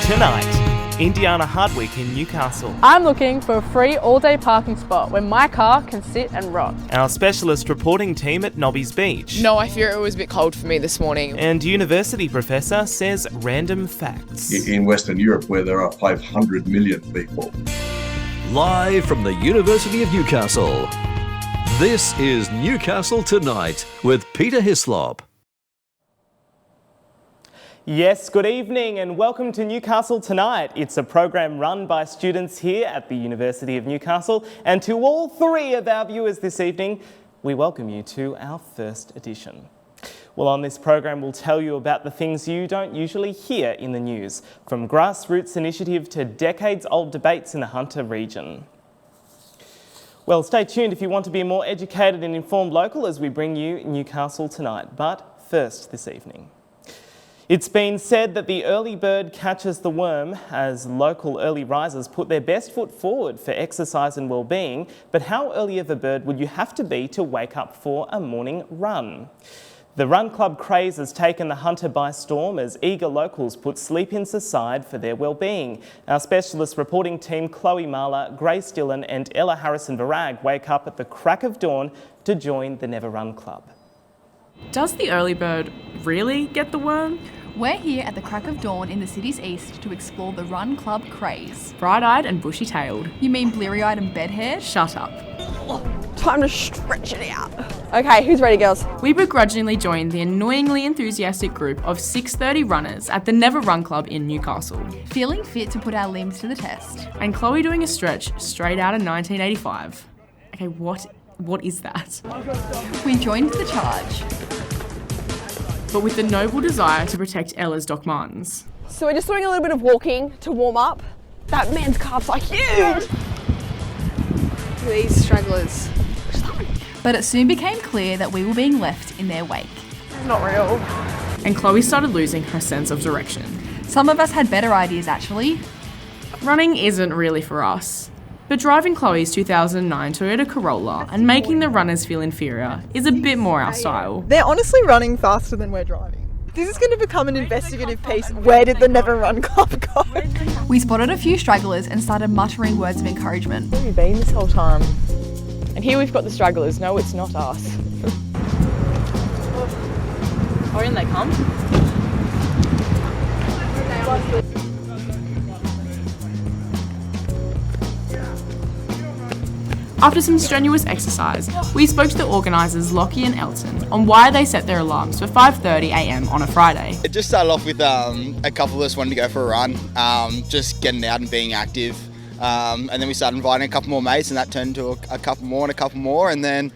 Tonight, Indiana Hard Week in Newcastle. I'm looking for a free all-day parking spot where my car can sit and rot. Our specialist reporting team at Nobby's Beach. No, I fear it was a bit cold for me this morning. And university professor says random facts. In Western Europe, where there are 500 million people. Live from the University of Newcastle, this is Newcastle Tonight with Peter Hyslop. Yes, good evening and welcome to Newcastle Tonight. It's a program run by students here at the University of Newcastle, and to all three of our viewers this evening, we welcome you to our first edition. Well, on this program, we'll tell you about the things you don't usually hear in the news, from grassroots initiative to decades-old debates in the Hunter region. Well, stay tuned if you want to be a more educated and informed local as we bring you Newcastle Tonight. But first this evening. It's been said that the early bird catches the worm as local early risers put their best foot forward for exercise and well-being. But how early of a bird would you have to be to wake up for a morning run? The Run Club craze has taken the Hunter by storm as eager locals put sleep-ins aside for their well-being. Our specialist reporting team Chloe Marler, Grace Dillon and Ella Harrison-Varag wake up at the crack of dawn to join the Never Run Club. Does the early bird really get the worm? We're here at the crack of dawn in the city's east to explore the Run Club craze. Bright-eyed and bushy-tailed. You mean bleary-eyed and bed-haired? Shut up. Time to stretch it out. Okay, who's ready, girls? We begrudgingly joined the annoyingly enthusiastic group of 6:30 runners at the Never Run Club in Newcastle. Feeling fit to put our limbs to the test. And Chloe doing a stretch straight out of 1985. Okay, what is that? We joined the charge. But with the noble desire to protect Ella's Doc Martens. So we're just doing a little bit of walking to warm up. That man's calves are huge! Look at these stragglers. But it soon became clear that we were being left in their wake. Not real. And Chloe started losing her sense of direction. Some of us had better ideas, actually. Running isn't really for us. But driving Chloe's 2009 Toyota Corolla and making the runners feel inferior is a bit more our style. They're honestly running faster than we're driving. This is going to become an investigative piece. Where did the Never Run Club go? We spotted a few stragglers and started muttering words of encouragement. Where have you been this whole time? And here we've got the stragglers. No, it's not us. Oh, in they come. After some strenuous exercise, we spoke to the organisers Lockie and Elton on why they set their alarms for 5:30 a.m. on a Friday. It just started off with a couple of us wanting to go for a run, just getting out and being active. And then we started inviting a couple more mates, and that turned into a couple more. And then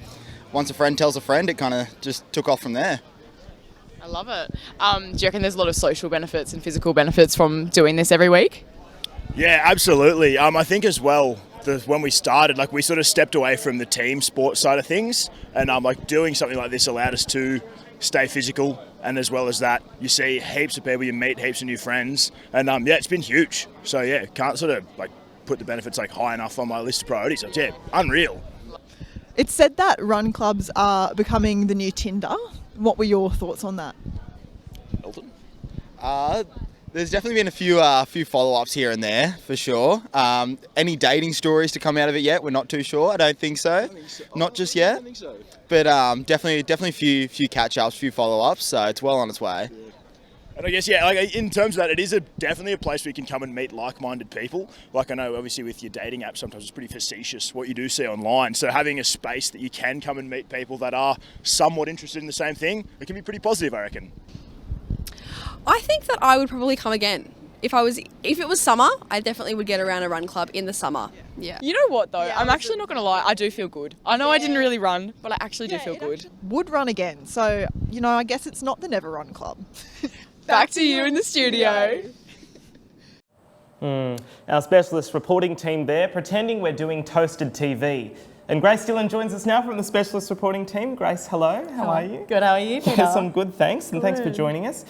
once a friend tells a friend, it kind of just took off from there. I love it. Do you reckon there's a lot of social benefits and physical benefits from doing this every week? Yeah, absolutely. I think as well, when we started, we sort of stepped away from the team sport side of things, and doing something like this allowed us to stay physical, and as well as that, you see heaps of people, you meet heaps of new friends, and it's been huge. So yeah, can't sort of put the benefits high enough on my list of priorities. So, yeah, unreal. It's said that run clubs are becoming the new Tinder. What were your thoughts on that? Elton? There's definitely been a few follow-ups here and there, for sure. Any dating stories to come out of it yet? We're not too sure. I don't think so. Not just yet. I don't think so. But definitely a few catch-ups, a few follow-ups, so it's well on its way. Yeah. And I guess, in terms of that, it is definitely a place where you can come and meet like-minded people. I know, obviously, with your dating app, sometimes it's pretty facetious what you do see online. So having a space that you can come and meet people that are somewhat interested in the same thing, it can be pretty positive, I reckon. I think that I would probably come again. If it was summer, I definitely would get around a run club in the summer. Yeah. You know what though? I'm actually not going to lie. I do feel good. I know I didn't really run, but I actually do feel good. Would run again. So, I guess it's not the Never Run Club. Back to you in the studio. Our specialist reporting team there, pretending we're doing toasted TV. And Grace Dillon joins us now from the specialist reporting team. Grace, hello. How are you? Good, how are you, Peter? Yes, I'm good, thanks. And thanks for joining us.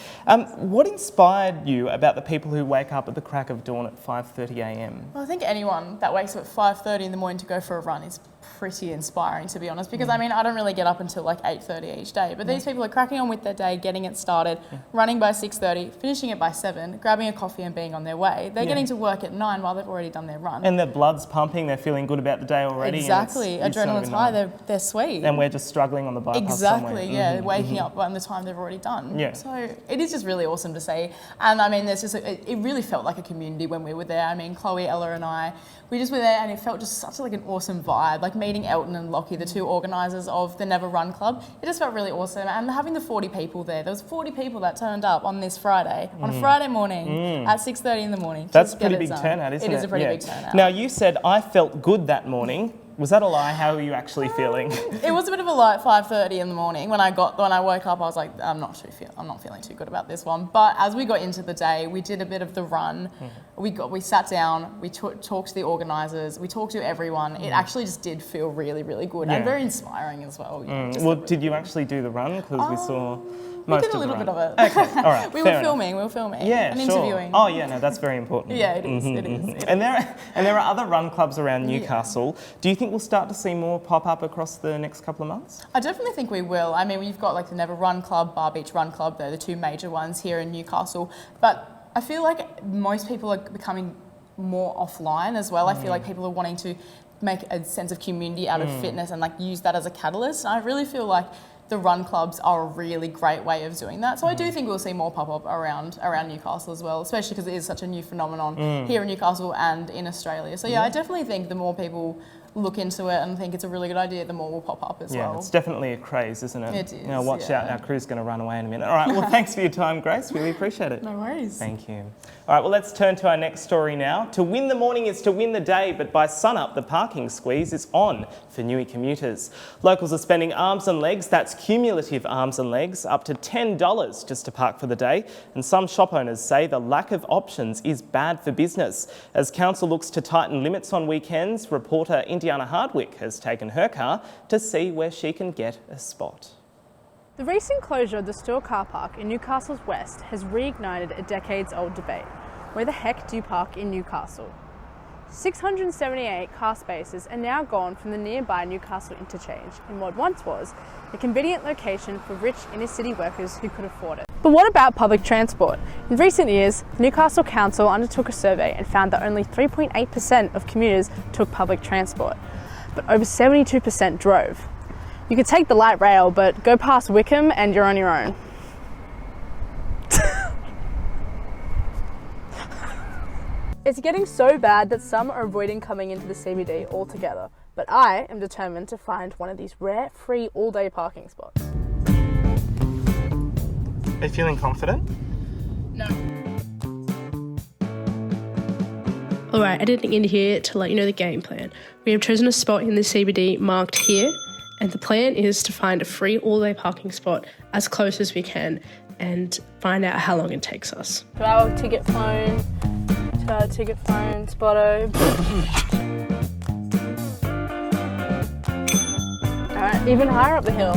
What inspired you about the people who wake up at the crack of dawn at 5:30 a.m? Well, I think anyone that wakes up at 5:30 in the morning to go for a run is pretty inspiring, to be honest, because I mean, I don't really get up until like 8:30 each day, but these people are cracking on with their day, getting it started, running by 6:30, finishing it by 7, grabbing a coffee and being on their way. They're getting to work at 9 while they've already done their run. And their blood's pumping, they're feeling good about the day already. Exactly, adrenaline's high, they're sweet. And we're just struggling on the bypass Exactly, somewhere. waking up by the time they've already done. Yeah. So it is just really awesome to see. And I mean, there's just it really felt like a community when we were there. I mean, Chloe, Ella and I, we just were there and it felt just such like an awesome vibe, like meeting Elton and Lockie, the two organisers of the Never Run Club. It just felt really awesome. And having the 40 people there was 40 people that turned up on this Friday, on a Friday morning at 6:30 in the morning. That's a pretty big turnout, isn't it? It is a pretty big turnout. Now, you said, I felt good that morning. Was that a lie? How were you actually feeling? It was a bit of a lie at 5:30 in the morning. When I woke up, I was like, I'm not feeling too good about this one. But as we got into the day, we did a bit of the run. We sat down. We talked to the organisers. We talked to everyone. It actually just did feel really, really good and very inspiring as well. Well, did you actually do the run? Because we saw. We did a little bit of it. Okay, all right. We were filming. Yeah, and sure. interviewing. Oh, yeah, no, that's very important. Yeah, it is. It is. And there are other run clubs around Newcastle. Do you think we'll start to see more pop up across the next couple of months? I definitely think we will. I mean, we've got like the Never Run Club, Bar Beach Run Club. They're the two major ones here in Newcastle. But I feel like most people are becoming more offline as well. I feel like people are wanting to make a sense of community out of fitness and like use that as a catalyst. And I really feel like the run clubs are a really great way of doing that. So I do think we'll see more pop-up around Newcastle as well, especially because it is such a new phenomenon here in Newcastle and in Australia. So yeah, I definitely think the more people look into it and think it's a really good idea, the more will pop up as well. Yeah, it's definitely a craze, isn't it? It is, Now watch out, our crew's going to run away in a minute. All right, well, thanks for your time, Grace. Really appreciate it. No worries. Thank you. All right, well, let's turn to our next story now. To win the morning is to win the day, but by sunup, the parking squeeze is on for Newey commuters. Locals are spending arms and legs, that's cumulative arms and legs, up to $10 just to park for the day. And some shop owners say the lack of options is bad for business. As council looks to tighten limits on weekends, reporter Indiana Hardwick has taken her car to see where she can get a spot. The recent closure of the Store car park in Newcastle's west has reignited a decades-old debate. Where the heck do you park in Newcastle? 678 car spaces are now gone from the nearby Newcastle interchange in what once was a convenient location for rich inner-city workers who could afford it. But what about public transport? In recent years, the Newcastle Council undertook a survey and found that only 3.8% of commuters took public transport, but over 72% drove. You could take the light rail, but go past Wickham and you're on your own. It's getting so bad that some are avoiding coming into the CBD altogether, but I am determined to find one of these rare, free, all-day parking spots. Are you feeling confident? No. Alright, editing in here to let you know the game plan. We have chosen a spot in the CBD marked here, and the plan is to find a free all-day parking spot as close as we can and find out how long it takes us. To our ticket phone, Spotto. Alright, even higher up the hill.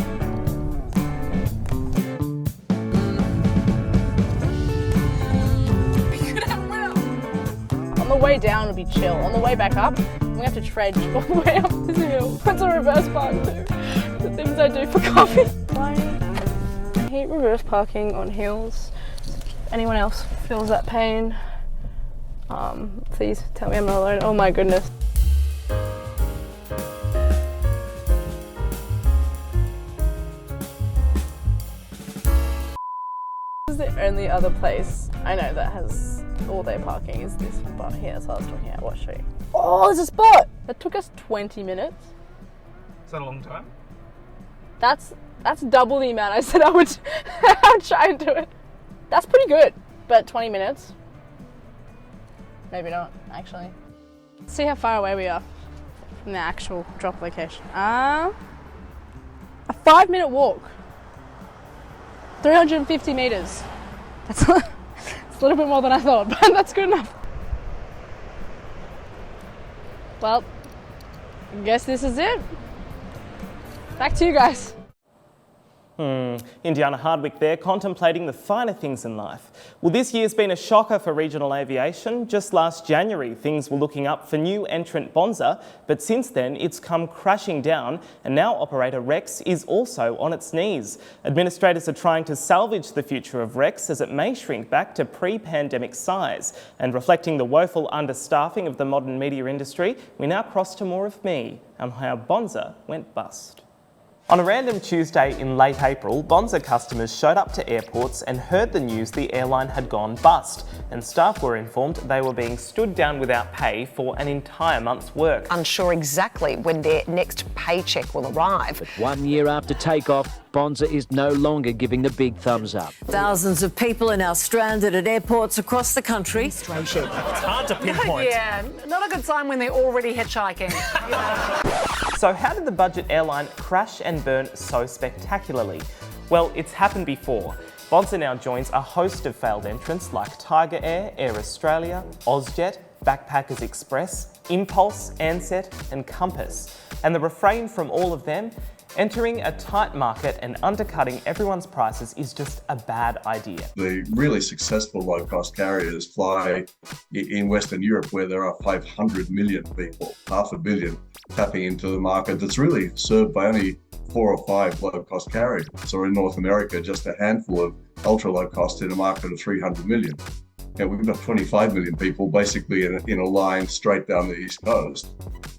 On the way down would be chill. On the way back up, we have to trudge all the way up this hill. That's a reverse park too. The things I do for coffee. I hate reverse parking on hills. If anyone else feels that pain, please tell me I'm not alone. Oh my goodness. This is the only other place I know that has all-day parking is this spot here, so I was talking about what street. Oh, there's a spot! That took us 20 minutes. Is that a long time? That's double the amount I said I would try and do it. That's pretty good, but 20 minutes? Maybe not, actually. Let's see how far away we are from the actual drop location. A 5-minute walk. 350 meters. That's a little bit more than I thought, but that's good enough. Well, I guess this is it. Back to you guys. Indiana Hardwick there, contemplating the finer things in life. Well, this year's been a shocker for regional aviation. Just last January, things were looking up for new entrant Bonza, but since then it's come crashing down, and now operator Rex is also on its knees. Administrators are trying to salvage the future of Rex as it may shrink back to pre-pandemic size. And reflecting the woeful understaffing of the modern media industry, we now cross to more of me and how Bonza went bust. On a random Tuesday in late April, Bonza customers showed up to airports and heard the news the airline had gone bust, and staff were informed they were being stood down without pay for an entire month's work. Unsure exactly when their next paycheck will arrive. But 1 year after takeoff, Bonza is no longer giving the big thumbs up. Thousands of people are now stranded at airports across the country. It's hard to pinpoint. Yeah, not a good sign when they're already hitchhiking. So how did the budget airline crash and burn so spectacularly? Well, it's happened before. Bonza now joins a host of failed entrants like Tiger Air, Air Australia, Ozjet, Backpackers Express, Impulse, Ansett and Compass. And the refrain from all of them? Entering a tight market and undercutting everyone's prices is just a bad idea. The really successful low-cost carriers fly in Western Europe, where there are 500 million people, 500 million, tapping into the market that's really served by only 4 or 5 low-cost carriers. Or in North America, just a handful of ultra-low-cost in a market of 300 million. Yeah, we've got 25 million people basically in a line straight down the East Coast.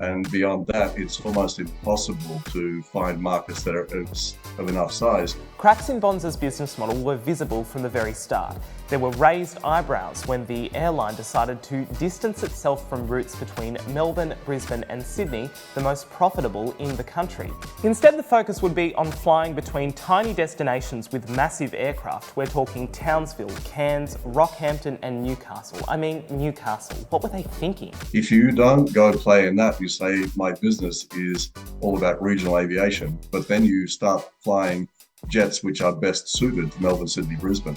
And beyond that, it's almost impossible to find markets that are of enough size. Cracks in Bonza's business model were visible from the very start. There were raised eyebrows when the airline decided to distance itself from routes between Melbourne, Brisbane and Sydney, the most profitable in the country. Instead, the focus would be on flying between tiny destinations with massive aircraft. We're talking Townsville, Cairns, Rockhampton and Newcastle. I mean, Newcastle. What were they thinking? If you don't go play in that, you say, my business is all about regional aviation, but then you start flying jets which are best suited to Melbourne, Sydney, Brisbane,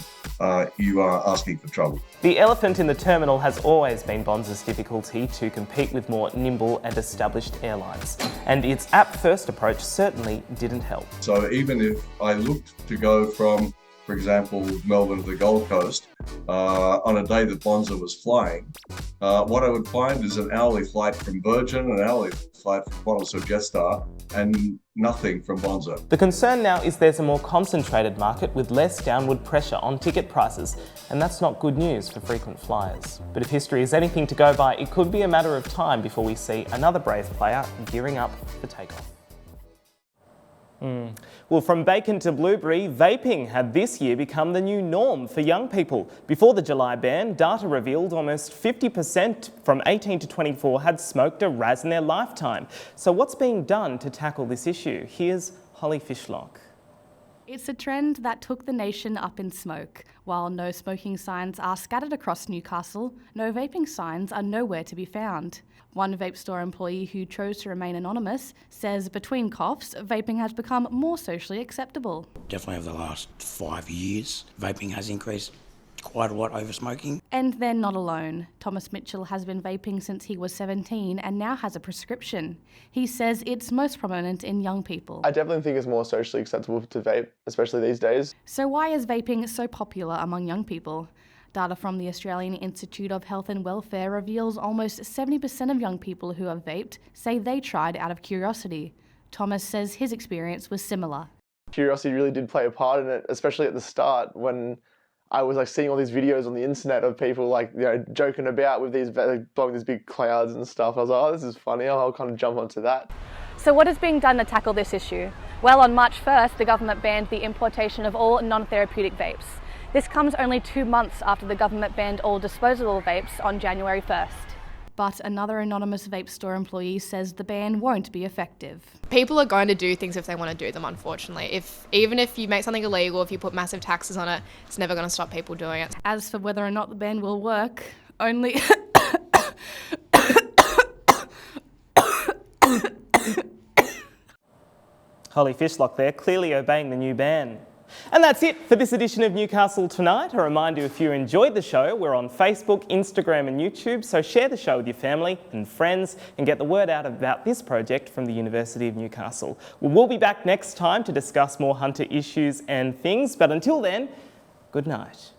you are asking for trouble. The elephant in the terminal has always been Bonza's difficulty to compete with more nimble and established airlines, and its app-first approach certainly didn't help. So even if I looked to go from, for example, Melbourne to the Gold Coast, on a day that Bonza was flying, what I would find is an hourly flight from Virgin, an hourly flight from Qantas or Jetstar, and nothing from Bonza. The concern now is there's a more concentrated market with less downward pressure on ticket prices, and that's not good news for frequent flyers. But if history is anything to go by, it could be a matter of time before we see another brave player gearing up for takeoff. Well, from bacon to blueberry, vaping had this year become the new norm for young people. Before the July ban, data revealed almost 50% from 18 to 24 had smoked a raz in their lifetime. So what's being done to tackle this issue? Here's Holly Fishlock. It's a trend that took the nation up in smoke. While no smoking signs are scattered across Newcastle, no vaping signs are nowhere to be found. One vape store employee who chose to remain anonymous says between coughs, vaping has become more socially acceptable. Definitely over the last 5 years, vaping has increased quite a lot over smoking. And they're not alone. Thomas Mitchell has been vaping since he was 17 and now has a prescription. He says it's most prominent in young people. I definitely think it's more socially acceptable to vape, especially these days. So why is vaping so popular among young people? Data from the Australian Institute of Health and Welfare reveals almost 70% of young people who have vaped say they tried out of curiosity. Thomas says his experience was similar. Curiosity really did play a part in it, especially at the start when I was seeing all these videos on the internet of people joking about with these blowing these big clouds and stuff. I was like, oh, this is funny. I'll kind of jump onto that. So what is being done to tackle this issue? Well, on March 1st, the government banned the importation of all non-therapeutic vapes. This comes only 2 months after the government banned all disposable vapes on January 1st. But another anonymous vape store employee says the ban won't be effective. People are going to do things if they want to do them, unfortunately. Even if you make something illegal, if you put massive taxes on it, it's never going to stop people doing it. As for whether or not the ban will work, only... Holly Fishlock there, clearly obeying the new ban. And that's it for this edition of Newcastle Tonight. A reminder, if you enjoyed the show, we're on Facebook, Instagram and YouTube, so share the show with your family and friends and get the word out about this project from the University of Newcastle. We'll be back next time to discuss more hunter issues and things, but until then, good night.